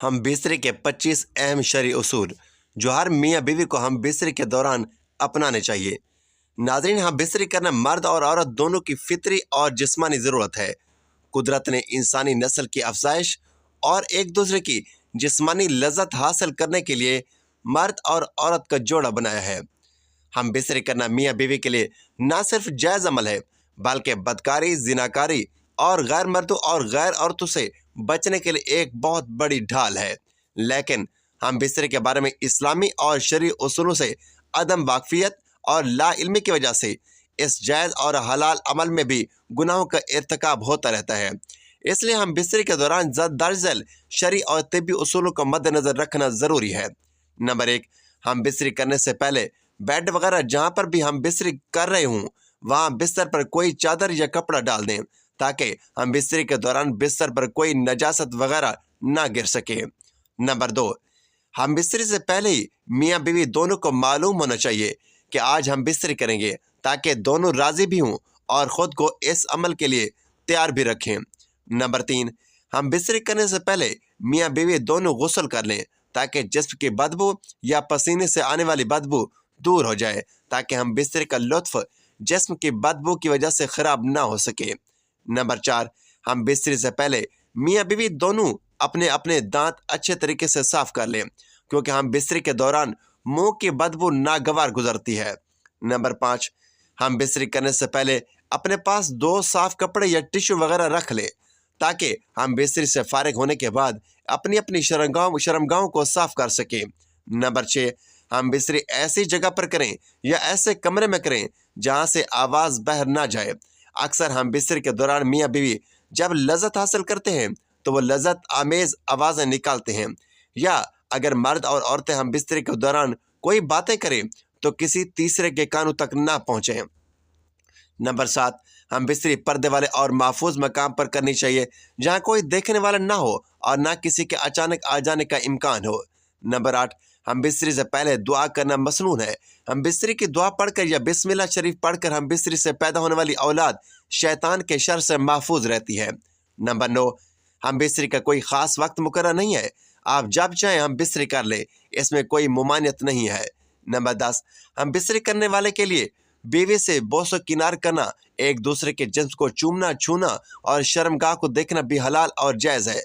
हम बिस्तरे के 25 अहम शरई उसूल जो हर मियाँ बीवी को हम बिस्तरे के दौरान अपनाने चाहिए। नाज़रीन, हम बिस्तरी करना मर्द और औरत दोनों की फितरी और जिस्मानी ज़रूरत है। कुदरत ने इंसानी नस्ल की अफजाइश और एक दूसरे की जिस्मानी लज्जत हासिल करने के लिए मर्द और औरत का जोड़ा बनाया है। हम बिस्तरी करना मियाँ बीवी के लिए ना सिर्फ जायज़ अमल है, बल्कि बदकारी, जिनाकारी और गैर मर्दों और गैर औरतों से बचने के लिए एक बहुत बड़ी ढाल है। लेकिन हम बिस्तरे के बारे में इस्लामी और शरई उसूलों से अदम वाकफियत और ला इल्मी की वजह से इस जायज़ और हलाल अमल में भी गुनाहों का इर्तिकाब होता रहता है। इसलिए हम बिस्तरे के दौरान दरअसल शरई और तिब्बी उसूलों को मद्देनज़र रखना ज़रूरी है। नंबर 1, हम बिस्तरी करने से पहले बेड वगैरह जहाँ पर भी हम बिस्तरी कर रहे हों वहाँ बिस्तर पर कोई चादर या कपड़ा डाल दें, ताकि हम बिस्तरी के दौरान बिस्तर पर कोई नजासत वगैरह ना गिर सके। नंबर 2, हम बिस्तरी से पहले ही मियाँ बीवी दोनों को मालूम होना चाहिए कि आज हम बिस्तरी करेंगे, ताकि दोनों राज़ी भी हों और ख़ुद को इस अमल के लिए तैयार भी रखें। नंबर 3, हम बिस्तरी करने से पहले मियाँ बीवी दोनों गुस्ल कर लें, ताकि जिस्म की बदबू या पसीने से आने वाली बदबू दूर हो जाए, ताकि हम बिस्तरे का लुत्फ़ जिस्म की बदबू की वजह से ख़राब ना हो सके। नंबर 4, हम बिस्तरी से पहले मियाँ बीवी दोनों अपने अपने दांत अच्छे तरीके से साफ़ कर लें, क्योंकि हम बिस्तरी के दौरान मुंह की बदबू नागवार गुजरती है। नंबर 5, हम बिस्तरी करने से पहले अपने पास 2 साफ़ कपड़े या टिश्यू वगैरह रख लें, ताकि हम बिस्तरी से फारिग होने के बाद अपनी अपनी शर्मगाहों को साफ़ कर सकें। नंबर 6, हम बिस्तरी ऐसी जगह पर करें या ऐसे कमरे में करें जहाँ से आवाज़ बाहर ना जाए। अक्सर हम बिस्तरी के दौरान मियाँ बीवी जब लज़्ज़त हासिल करते हैं तो वो लज़्ज़त आमेज़ आवाज़ें निकालते हैं, या अगर मर्द और औरतें हम बिस्तरी के दौरान कोई बातें करें तो किसी तीसरे के कानों तक ना पहुँचें। नंबर 7, हम बिस्तरी पर्दे वाले और महफूज मकाम पर करनी चाहिए, जहाँ कोई देखने वाला ना हो और ना किसी के अचानक आ जाने का इम्कान हो। नंबर 8, हम बिस्तरी से पहले दुआ करना मसनून है। हम बिस्तरी की दुआ पढ़कर या बिस्मिल्लाह शरीफ पढ़कर हम बिस्तरी से पैदा होने वाली औलाद शैतान के शर से महफूज रहती है। नंबर 9, हम बिस्तरी का कोई ख़ास वक्त मुकर्रर नहीं है, आप जब चाहें हम बिस्तरी कर लें, इसमें कोई मुमानियत नहीं है। नंबर 10, हम बिस्तरी करने वाले के लिए बीवी से बोसो किनार करना, एक दूसरे के जिस्म को चूमना, छूना और शर्मगाह को देखना भी हलाल और जायज़ है।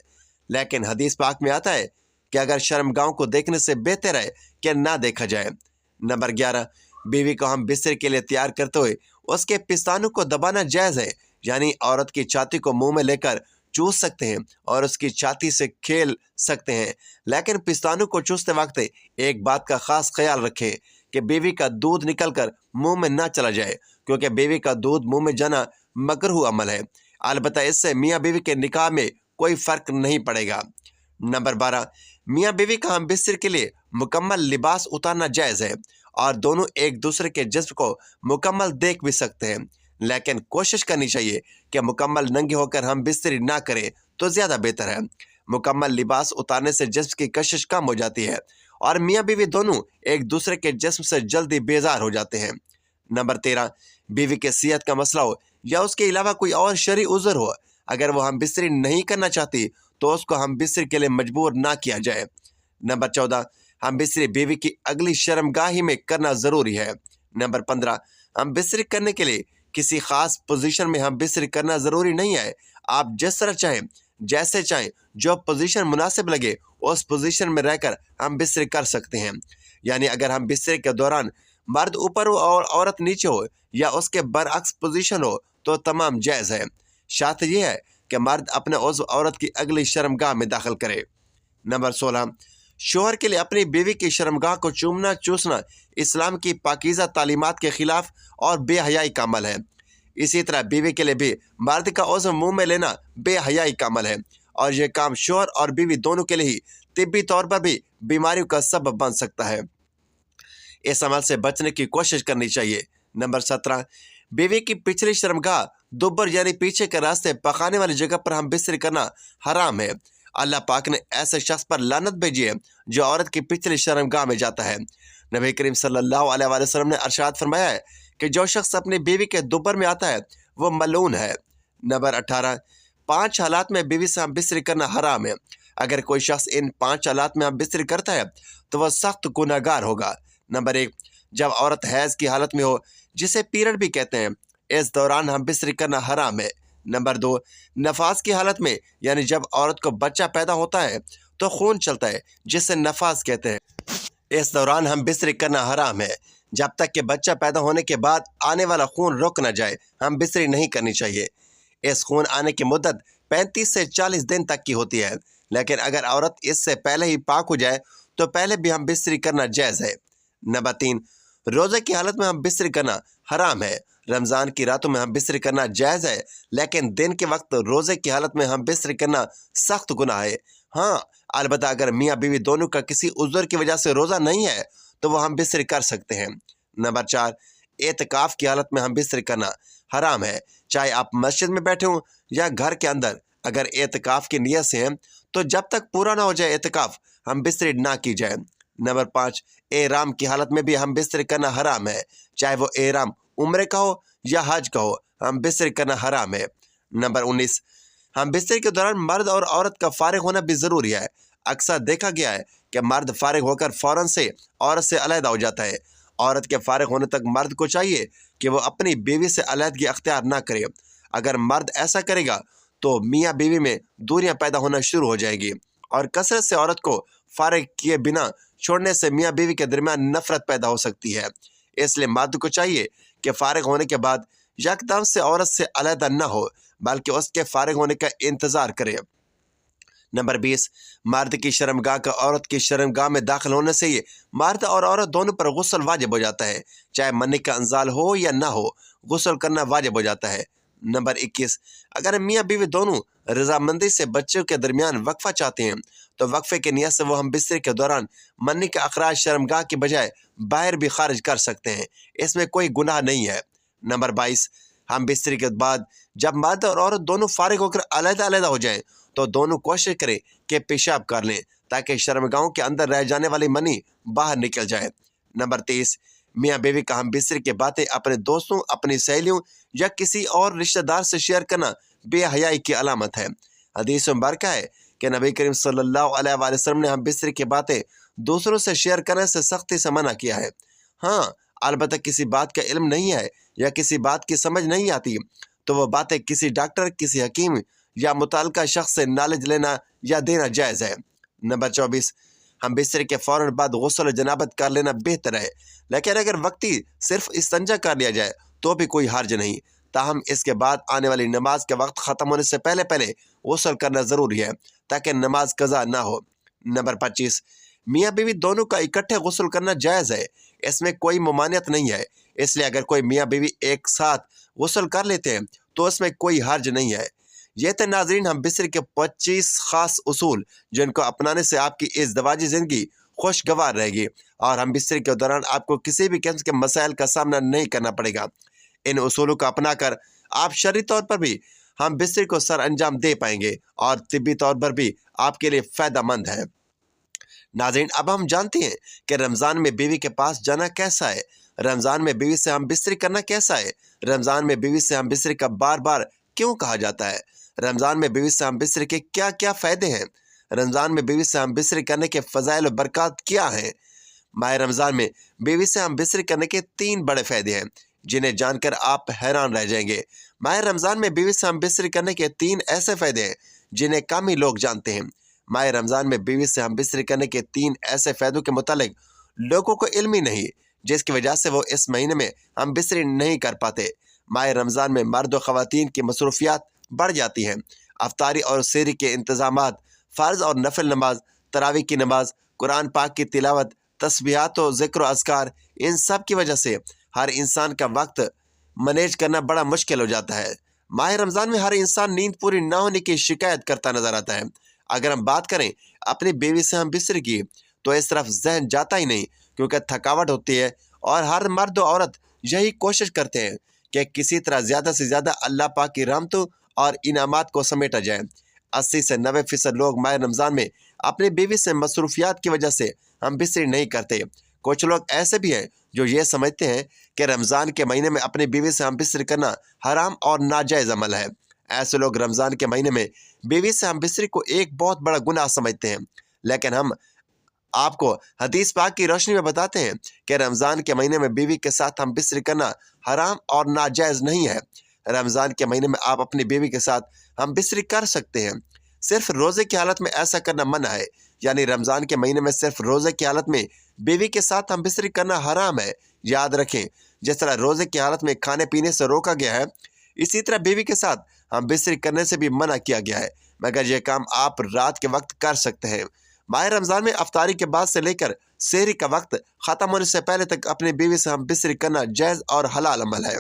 लेकिन हदीस पाक में आता है कि अगर शर्मगाहों को देखने से बेहतर है कि ना देखा जाए। नंबर 11, बीवी को हम बिस्तर के लिए तैयार करते हुए उसके पिस्तानों को दबाना जायज़ है, यानी औरत की छाती को मुंह में लेकर चूस सकते हैं और उसकी छाती से खेल सकते हैं, लेकिन पिस्तानों को चूसते वक्त एक बात का ख़ास ख्याल रखें कि बीवी का दूध निकलकर मुंह में ना चला जाए, क्योंकि बीवी का दूध मुंह में जाना मकरूह अमल है। अलबत्ता इससे मियाँ बीवी के निकाह में कोई फ़र्क नहीं पड़ेगा। नंबर 12, मियाँ बीवी का हम बिस्तर के लिए मुकम्मल लिबास उतारना जायज़ है और दोनों एक दूसरे के जिस्म को मुकम्मल देख भी सकते हैं, लेकिन कोशिश करनी चाहिए कि मुकम्मल नंगे होकर हम बिस्तरी ना करें तो ज़्यादा बेहतर है। मुकम्मल लिबास उतारने से जिस्म की कशिश कम हो जाती है और मियाँ बीवी दोनों एक दूसरे के जिस्म से जल्दी बेजार हो जाते हैं। नंबर 13, बीवी के सेहत का मसला हो या उसके अलावा कोई और शरई उज़र हो, अगर वो हम बिस्तरी नहीं करना चाहती तो उसको हम बिस्तरी के लिए मजबूर ना किया जाए। नंबर 14, हम बिस्तरी बीवी की अगली शर्मगाही में करना ज़रूरी है। नंबर 15, हम बिस्तरी करने के लिए किसी ख़ास पोजीशन में हम बिस्तरी करना ज़रूरी नहीं है। आप जिस तरह चाहें, जैसे चाहें, जो पोजीशन मुनासिब लगे उस पोजीशन में रहकर हम बिस्तरी कर सकते हैं। यानी अगर हम बिस्तरी के दौरान मर्द ऊपर हो और औरत नीचे हो या उसके बरअक्स पोजीशन हो तो तमाम जायज़ है। शर्त यह है कि मर्द अपने उज़्व औरत की अगली शर्मगाह में दाखिल करे। नंबर 16, शोहर के लिए अपनी बीवी की शर्मगाह को चूमना चूसना इस्लाम की पाकीज़ा तालीमात के ख़िलाफ़ और बेहयाई का अमल है। इसी तरह बीवी के लिए भी मर्द का उज़्व मुंह में लेना बेहयाई का अमल है और यह काम शोहर और बीवी दोनों के लिए ही तिब्बी तौर पर भी बीमारियों का सबब बन सकता है। इस अमल से बचने की कोशिश करनी चाहिए। नंबर 17, बीवी की पिछली शर्मगाह दुबर यानी पीछे के रास्ते पकाने वाली जगह पर हम बिस्तरी करना हराम है। अल्लाह पाक ने ऐसे शख्स पर लानत भेजी है जो औरत की पिछली शर्मगाह में जाता है। नबी करीम सल्लल्लाहु अलैहि वसल्लम ने अरशाद फरमाया है कि जो शख्स अपनी बीवी के दुबर में आता है वो मलून है। नंबर 18, 5 हालात में बीवी से हम बिस्तरी करना हराम है। اگر کوئی شخص ان 5 حالات میں ہم بستری کرتا ہے تو وہ سخت گناہگار ہوگا۔ نمبر 1، جب عورت حیض کی حالت میں ہو، جسے پیریڈ بھی کہتے ہیں، اس دوران ہم بستری کرنا حرام ہے۔ نمبر 2، نفاس کی حالت میں، یعنی جب عورت کو بچہ پیدا ہوتا ہے تو خون چلتا ہے، جسے نفاس کہتے ہیں، اس دوران ہم بستری کرنا حرام ہے۔ جب تک کہ بچہ پیدا ہونے کے بعد آنے والا خون رک نہ جائے، ہم بستری نہیں کرنی چاہیے۔ اس خون آنے کی مدت 35 سے 40 دن تک کی ہوتی ہے، لیکن اگر عورت اس سے پہلے ہی پاک ہو جائے تو پہلے بھی ہم بستری کرنا جائز ہے۔ نمبر 3، روزے کی حالت میں ہم بستری کرنا حرام ہے۔ رمضان کی راتوں میں ہم بستری کرنا جائز ہے، لیکن دن کے وقت روزے کی حالت میں ہم بستری کرنا سخت گناہ ہے۔ ہاں، البتہ اگر میاں بیوی دونوں کا کسی عذر کی وجہ سے روزہ نہیں ہے تو وہ ہم بستری کر سکتے ہیں۔ نمبر 4، اعتکاف کی حالت میں ہم بستری کرنا حرام ہے، چاہے آپ مسجد میں بیٹھے ہوں یا گھر کے اندر۔ اگر اعتکاف کی نیت سے ہیں تو جب تک پورا نہ ہو جائے اعتکاف، ہم بستری نہ کی جائے۔ نمبر 5، احرام کی حالت میں بھی ہم بستری کرنا حرام ہے، چاہے وہ احرام عمرے کا ہو یا حج کا ہو، ہم بستری کرنا حرام ہے۔ نمبر 19، ہم بستری کے دوران مرد اور عورت کا فارغ ہونا بھی ضروری ہے۔ اکثر دیکھا گیا ہے کہ مرد فارغ ہو کر فوراً سے عورت سے علیحدہ ہو جاتا ہے۔ عورت کے فارغ ہونے تک مرد کو چاہیے کہ وہ اپنی بیوی سے علیحدگی اختیار نہ کرے۔ اگر مرد ایسا کرے گا تو میاں بیوی میں دوریاں پیدا ہونا شروع ہو جائے گی، اور کثرت سے عورت کو فارغ کیے بنا چھوڑنے سے میاں بیوی کے درمیان نفرت پیدا ہو سکتی ہے۔ اس لیے مرد کو چاہیے کہ فارغ ہونے کے بعد یکدم سے عورت سے علیحدہ نہ ہو، بلکہ اس کے فارغ ہونے کا انتظار کرے۔ نمبر 20، مرد کی شرمگاہ کا عورت کی شرمگاہ میں داخل ہونے سے یہ مرد اور عورت دونوں پر غسل واجب ہو جاتا ہے، چاہے منی کا انزال ہو یا نہ ہو، غسل کرنا واجب ہو جاتا ہے۔ نمبر 21، اگر میاں بیوی دونوں رضامندی سے بچوں کے درمیان وقفہ چاہتے ہیں تو وقفے کی نیت سے وہ ہم بستری کے دوران منی کا اخراج شرمگاہ کی بجائے باہر بھی خارج کر سکتے ہیں، اس میں کوئی گناہ نہیں ہے۔ نمبر 22، ہم بستری کے بعد جب مرد اور عورت دونوں فارغ ہو کر علیحدہ علیحدہ ہو جائیں تو دونوں کوشش کریں کہ پیشاب کر لیں، تاکہ شرمگاہوں کے اندر رہ جانے والی منی باہر نکل جائے۔ نمبر 23، میاں بیوی کا ہم بستری کی باتیں اپنے دوستوں، اپنی سہیلیوں یا کسی اور رشتہ دار سے شیئر کرنا بے حیائی کی علامت ہے۔ حدیث مبارکہ ہے کہ نبی کریم صلی اللہ علیہ وآلہ وسلم نے ہم بستری کی باتیں دوسروں سے شیئر کرنے سے سختی سے منع کیا ہے۔ ہاں، البتہ کسی بات کا علم نہیں ہے یا کسی بات کی سمجھ نہیں آتی تو وہ باتیں کسی ڈاکٹر، کسی حکیم یا متعلقہ شخص سے نالج لینا یا دینا جائز ہے۔ نمبر 24، ہم بستری کے فوراً بعد غسل و جنابت کر لینا بہتر ہے، لیکن اگر وقتی صرف استنجا کر لیا جائے تو بھی کوئی حرج نہیں، تاہم اس کے بعد آنے والی نماز کے وقت ختم ہونے سے پہلے غسل کرنا ضروری ہے تاکہ نماز قضا نہ ہو۔ نمبر 25، میاں بیوی دونوں کا اکٹھے غسل کرنا جائز ہے، اس میں کوئی ممانعت نہیں ہے، اس لیے اگر کوئی میاں بیوی ایک ساتھ غسل کر لیتے ہیں تو اس میں کوئی حرج نہیں ہے۔ یہ تھے ناظرین ہم بستری کے 25 خاص اصول، جن کو اپنانے سے آپ کی ازدواجی زندگی خوشگوار رہے گی اور ہم بستری کے دوران آپ کو کسی بھی قسم کے مسائل کا سامنا نہیں کرنا پڑے گا۔ ان اصولوں کو اپنا کر آپ شرعی طور پر بھی ہم بستری کو سر انجام دے پائیں گے اور طبی طور پر بھی آپ کے لیے فائدہ مند ہے۔ ناظرین، اب ہم جانتے ہیں کہ رمضان میں بیوی کے پاس جانا کیسا ہے، رمضان میں بیوی سے ہم بستری کرنا کیسا ہے، رمضان میں بیوی سے ہم بستری کا بار بار کیوں کہا جاتا ہے، رمضان میں بیوی سے ہم بستری کے کیا کیا فائدے ہیں، رمضان میں بیوی سے ہم بستری کرنے کے فضائل و برکات کیا ہیں۔ ماہ رمضان میں بیوی سے ہم بستری کرنے کے 3 بڑے فائدے ہیں جنہیں جان کر آپ حیران رہ جائیں گے۔ ماہ رمضان میں بیوی سے ہم بستری کرنے کے 3 ایسے فائدے ہیں جنہیں کم ہی لوگ جانتے ہیں۔ ماہ رمضان میں بیوی سے ہم بستری کرنے کے 3 ایسے فائدوں کے متعلق لوگوں کو علم ہی نہیں، جس کی وجہ سے وہ اس مہینے میں ہم بستری نہیں کر پاتے۔ ماہ رمضان میں مرد و خواتین کی مصروفیات بڑھ جاتی ہیں، افطاری اور سحری کے انتظامات، فرض اور نفل نماز، تراویح کی نماز، قرآن پاک کی تلاوت، تسبیحات و ذکر و اذکار، ان سب کی وجہ سے ہر انسان کا وقت مینیج کرنا بڑا مشکل ہو جاتا ہے۔ ماہ رمضان میں ہر انسان نیند پوری نہ ہونے کی شکایت کرتا نظر آتا ہے۔ اگر ہم بات کریں اپنی بیوی سے ہم بستری کی تو اس طرف ذہن جاتا ہی نہیں، کیونکہ تھکاوٹ ہوتی ہے اور ہر مرد و عورت یہی کوشش کرتے ہیں کہ کسی طرح زیادہ سے زیادہ اللہ پاک کی رحمتوں اور انعامات کو سمیٹا جائے۔ 80 سے 90% لوگ ماہ رمضان میں اپنی بیوی سے مصروفیات کی وجہ سے ہم بستری نہیں کرتے۔ کچھ لوگ ایسے بھی ہیں جو یہ سمجھتے ہیں کہ رمضان کے مہینے میں اپنی بیوی سے ہم بستری کرنا حرام اور ناجائز عمل ہے۔ ऐसे लोग रमज़ान के महीने में बीवी से हम बिस्तरी को एक बहुत बड़ा गुनाह समझते हैं, लेकिन हम आपको हदीस पाक की रोशनी में बताते हैं कि रमज़ान के महीने में बीवी के साथ हम बिस्तरी करना हराम और नाजायज़ नहीं है। रमज़ान के महीने में आप अपनी बीवी के साथ हम बिस्तरी कर सकते हैं, सिर्फ रोज़े की हालत में ऐसा करना मना है। यानी रमज़ान के महीने में सिर्फ रोज़े की हालत में बीवी के साथ हम बिस्तरी करना हराम है। याद रखें, जिस तरह रोज़े की हालत में खाने पीने से रोका गया है, इसी तरह बीवी के साथ हम बिस्तरी करने से भी मना किया गया है, मगर यह काम आप रात के वक्त कर सकते हैं। माह रमज़ान में अफ्तारी के बाद से लेकर सहरी का वक्त ख़त्म होने से पहले तक अपनी बीवी से हम बिस्तरी करना जायज़ और हलाल अमल है।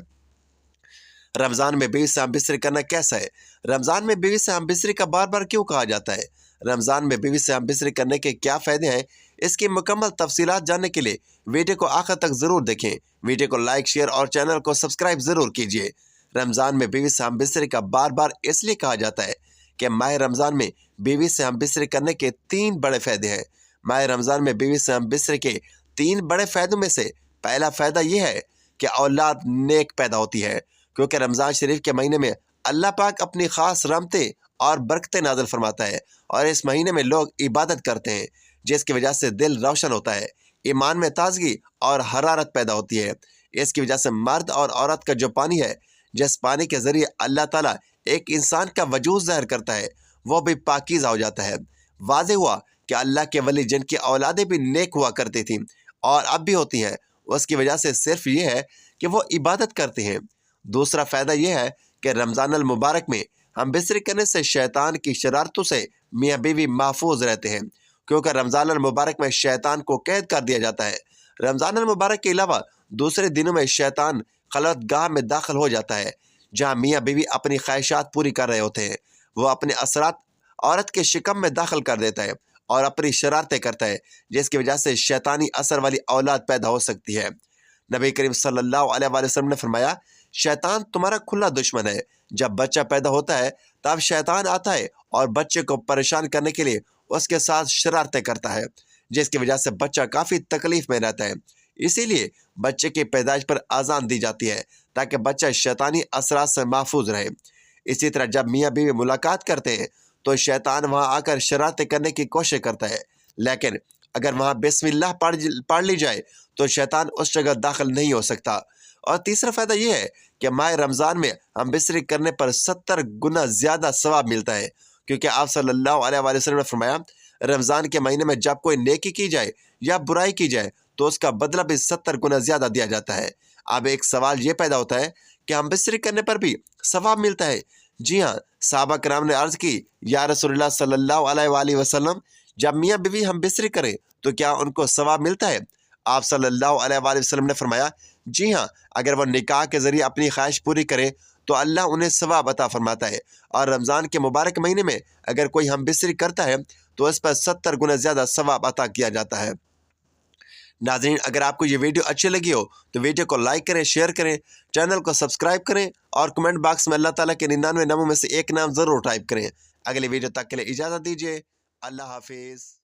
रमज़ान में बीवी से हम बिस्तरी करना कैसा है? रमज़ान में बीवी से हम बिस्तरी का बार बार क्यों कहा जाता है? रमज़ान में बीवी से हम बिस्तरी करने के क्या फ़ायदे हैं? इसकी मुकम्मल तफसीलात जानने के लिए वीडियो को आखिर तक ज़रूर देखें। वीडियो को लाइक, शेयर और चैनल को सब्सक्राइब ज़रूर कीजिए। रमज़ान में बीवी से हम बिस्तरी का बार बार इसलिए कहा जाता है कि माह रमज़ान में बीवी से हम बिस्तरी करने के 3 बड़े फ़ायदे हैं। माह रमज़ान में बीवी से हम बिस्तरी के 3 बड़े फ़ायदों में से पहला फ़ायदा यह है कि औलाद नेक पैदा होती है, क्योंकि रमज़ान शरीफ के महीने में अल्लाह पाक अपनी ख़ास रहमतें और बरकतें नाज़िल फरमाता है, और इस महीने में लोग इबादत करते हैं, जिसकी वजह से दिल रोशन होता है, ईमान में ताजगी और हरारत पैदा होती है। इसकी वजह से मर्द और औरत का जो पानी है, जिस पानी के ज़रिए अल्लाह ताला एक इंसान का वजूद ज़ाहिर करता है, वो भी पाकीज़ा हो जाता है। वाज़ेह हुआ कि अल्लाह के वली जिनकी औलादें भी नेक हुआ करती थीं और अब भी होती हैं, उसकी वजह से सिर्फ ये है कि वो इबादत करते हैं। दूसरा फ़ायदा यह है कि रमज़ान अल मुबारक में हम बिस्तरी करने से शैतान की शरारतों से मियाँ बीवी महफूज रहते हैं, क्योंकि रमज़ान अल मुबारक में शैतान को कैद कर दिया जाता है। रमज़ान अल मुबारक के अलावा दूसरे दिनों में शैतान खलवतगाह में दाखिल हो जाता है, जहाँ मियाँ बीवी अपनी ख्वाहिशात पूरी कर रहे होते हैं। वो अपने असरात औरत के शिकम में दाखिल कर देता है और अपनी शरारतें करता है, जिसकी वजह से शैतानी असर वाली औलाद पैदा हो सकती है। नबी करीम सल्लल्लाहु अलैहि वसल्लम ने फरमाया, शैतान तुम्हारा खुला दुश्मन है। जब बच्चा पैदा होता है तब शैतान आता है और बच्चे को परेशान करने के लिए उसके साथ शरारतें करता है, जिसकी वजह से बच्चा काफ़ी तकलीफ में रहता है। इसीलिए बच्चे की पैदाइश पर आज़ान दी जाती है, ताकि बच्चा शैतानी असरात से महफूज रहे। इसी तरह जब मियाँ बीवी मुलाकात करते हैं तो शैतान वहाँ आकर शरारतें करने की कोशिश करता है, लेकिन अगर वहाँ बिस्मिल्लाह पढ़ ली जाए तो शैतान उस जगह दाखिल नहीं हो सकता। और तीसरा फ़ायदा यह है कि माह रमज़ान में हम बिस्तरी करने पर 70 गुना ज़्यादा सवाब मिलता है, क्योंकि आप सल्लल्लाहु अलैहि वसल्लम ने फरमाया, रमज़ान के महीने में जब कोई नेकी की जाए या बुराई की जाए तो उसका बदला भी 70 गुना ज़्यादा दिया जाता है। अब एक सवाल ये पैदा होता है कि हम बिस्तरी करने पर भी सवाब मिलता है? जी हाँ, सहाबा कराम ने अर्ज़ की, या रसूलुल्लाह सल्लल्लाहु अलैहि वसल्लम, जब मियाँ बीवी हम बिस्तरी करें तो क्या उनको सवाब मिलता है? आप सल्लल्लाहु अलैहि वसल्लम ने फरमाया, जी हाँ, अगर वह निकाह के ज़रिए अपनी ख्वाहिश पूरी करे तो अल्लाह उन्हें सवाब अता फरमाता है। और रमज़ान के मुबारक महीने में अगर कोई हम बिस्तरी करता है तो इस पर 70 गुना ज़्यादा सवाब अता किया जाता है। नाज़रीन, अगर आपको ये वीडियो अच्छी लगी हो तो वीडियो को लाइक करें, शेयर करें, चैनल को सब्सक्राइब करें और कमेंट बॉक्स में अल्लाह ताला के 99 नामों में से एक नाम ज़रूर टाइप करें। अगली वीडियो तक के लिए इजाज़त दीजिए। अल्लाह हाफिज़।